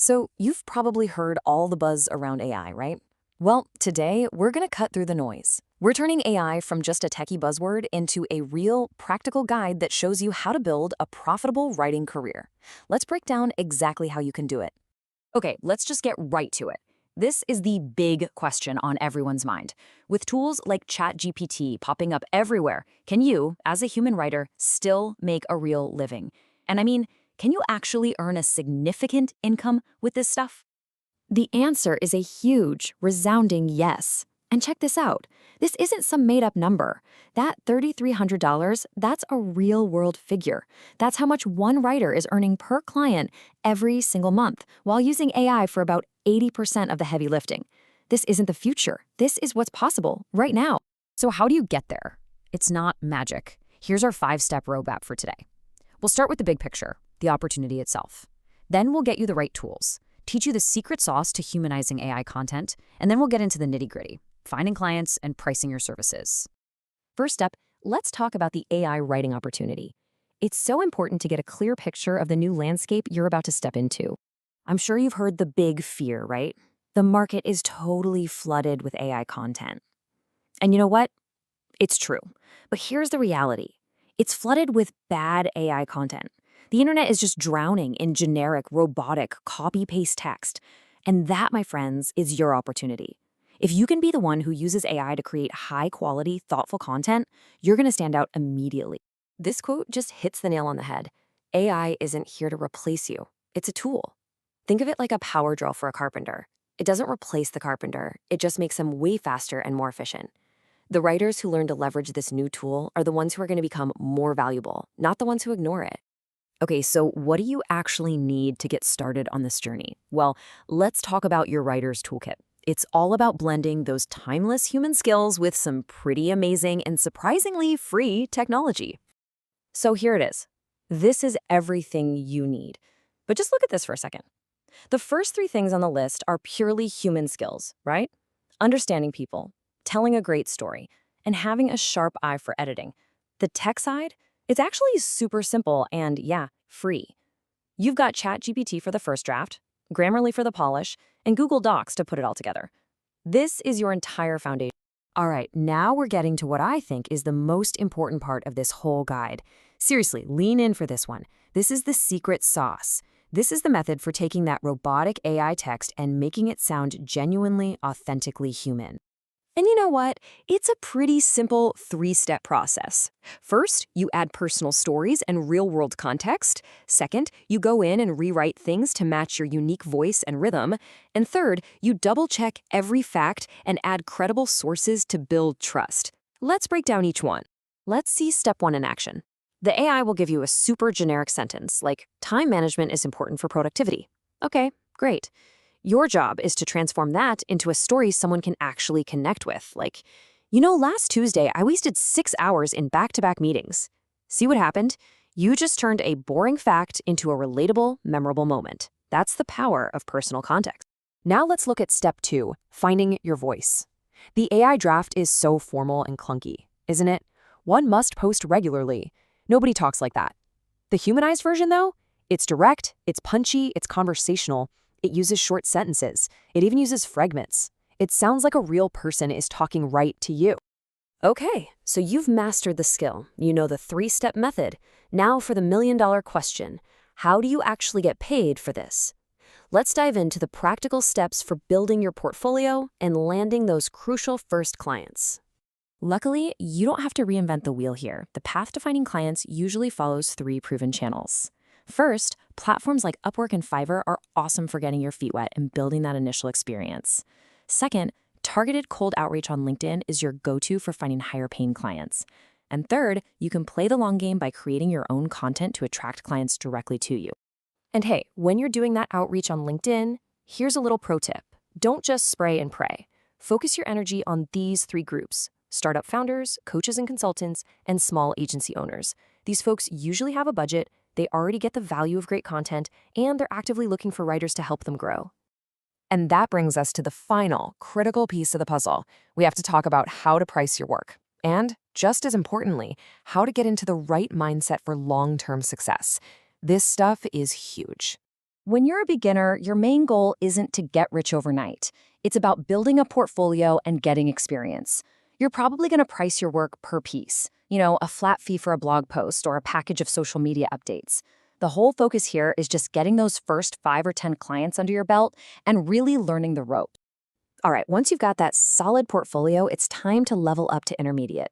So, you've probably heard all the buzz around AI, right? Well, today we're going to cut through the noise. We're turning AI from just a techie buzzword into a real, practical guide that shows you how to build a profitable writing career. Let's break down exactly how you can do it. Okay, let's just get right to it. This is the big question on everyone's mind. With tools like ChatGPT popping up everywhere, can you, as a human writer, still make a real living? And I mean, can you actually earn a significant income with this stuff? The answer is a huge, resounding yes. And check this out. This isn't some made-up number. That $3,300, that's a real-world figure. That's how much one writer is earning per client every single month, while using AI for about 80% of the heavy lifting. This isn't the future. This is what's possible right now. So how do you get there? It's not magic. Here's our 5-step roadmap for today. We'll start with the big picture, the opportunity itself. Then we'll get you the right tools, teach you the secret sauce to humanizing AI content, and then we'll get into the nitty-gritty, finding clients and pricing your services. First up, let's talk about the AI writing opportunity. It's so important to get a clear picture of the new landscape you're about to step into. I'm sure you've heard the big fear, right? The market is totally flooded with AI content. And you know what? It's true. But here's the reality. It's flooded with bad AI content. The internet is just drowning in generic, robotic, copy-paste text. And that, my friends, is your opportunity. If you can be the one who uses AI to create high-quality, thoughtful content, you're going to stand out immediately. This quote just hits the nail on the head. AI isn't here to replace you. It's a tool. Think of it like a power drill for a carpenter. It doesn't replace the carpenter. It just makes him way faster and more efficient. The writers who learn to leverage this new tool are the ones who are going to become more valuable, not the ones who ignore it. Okay, so what do you actually need to get started on this journey? Well, let's talk about your writer's toolkit. It's all about blending those timeless human skills with some pretty amazing and surprisingly free technology. So here it is. This is everything you need. But just look at this for a second. The first 3 things on the list are purely human skills, right? Understanding people, telling a great story, and having a sharp eye for editing. The tech side? It's actually super simple and, yeah, free. You've got ChatGPT for the first draft, Grammarly for the polish, and Google Docs to put it all together. This is your entire foundation. All right, now we're getting to what I think is the most important part of this whole guide. Seriously, lean in for this one. This is the secret sauce. This is the method for taking that robotic AI text and making it sound genuinely, authentically human. And you know what? It's a pretty simple 3-step process. First, you add personal stories and real-world context. Second, you go in and rewrite things to match your unique voice and rhythm. And third, you double-check every fact and add credible sources to build trust. Let's break down each one. Let's see step 1 in action. The AI will give you a super generic sentence, like, time management is important for productivity. Okay, great. Your job is to transform that into a story someone can actually connect with, like, last Tuesday I wasted 6 hours in back-to-back meetings. See what happened? You just turned a boring fact into a relatable, memorable moment. That's the power of personal context. Now let's look at step 2, finding your voice. The AI draft is so formal and clunky, isn't it? One must post regularly. Nobody talks like that. The humanized version, though? It's direct, it's punchy, it's conversational. It uses short sentences. It even uses fragments. It sounds like a real person is talking right to you. Okay, so you've mastered the skill. You know the 3-step method. Now for the million-dollar question. How do you actually get paid for this? Let's dive into the practical steps for building your portfolio and landing those crucial first clients. Luckily, you don't have to reinvent the wheel here. The path to finding clients usually follows 3 proven channels. First, platforms like Upwork and Fiverr are awesome for getting your feet wet and building that initial experience. Second, targeted cold outreach on LinkedIn is your go-to for finding higher-paying clients. And third, you can play the long game by creating your own content to attract clients directly to you. And hey, when you're doing that outreach on LinkedIn, here's a little pro tip. Don't just spray and pray. Focus your energy on these 3 groups: startup founders, coaches and consultants, and small agency owners. These folks usually have a budget, they already get the value of great content, and they're actively looking for writers to help them grow. And that brings us to the final, critical piece of the puzzle. We have to talk about how to price your work. And, just as importantly, how to get into the right mindset for long-term success. This stuff is huge. When you're a beginner, your main goal isn't to get rich overnight. It's about building a portfolio and getting experience. You're probably going to price your work per piece, a flat fee for a blog post or a package of social media updates. The whole focus here is just getting those first 5 or 10 clients under your belt and really learning the ropes. All right, once you've got that solid portfolio, it's time to level up to intermediate.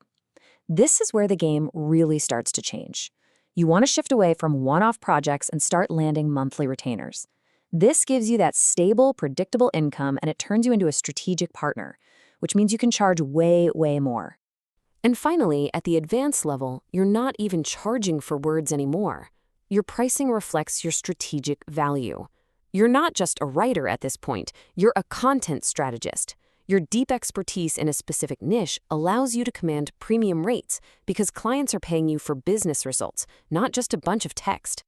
This is where the game really starts to change. You want to shift away from one-off projects and start landing monthly retainers. This gives you that stable, predictable income, and it turns you into a strategic partner, which means you can charge way, way more. And finally, at the advanced level, you're not even charging for words anymore. Your pricing reflects your strategic value. You're not just a writer at this point, you're a content strategist. Your deep expertise in a specific niche allows you to command premium rates because clients are paying you for business results, not just a bunch of text.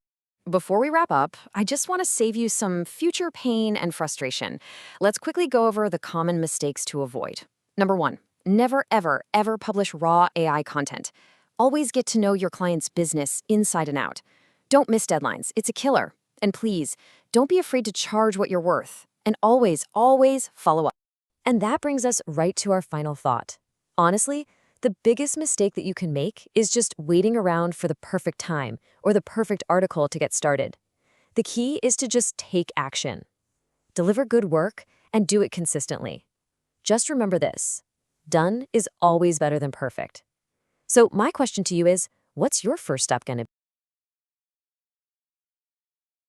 Before we wrap up, I just want to save you some future pain and frustration. Let's quickly go over the common mistakes to avoid. Number 1, never, ever, ever publish raw AI content. Always get to know your client's business inside and out. Don't miss deadlines. It's a killer. And please, don't be afraid to charge what you're worth. And always, always follow up. And that brings us right to our final thought. Honestly, the biggest mistake that you can make is just waiting around for the perfect time or the perfect article to get started. The key is to just take action. Deliver good work and do it consistently. Just remember this: done is always better than perfect. So my question to you is, what's your first step going to be?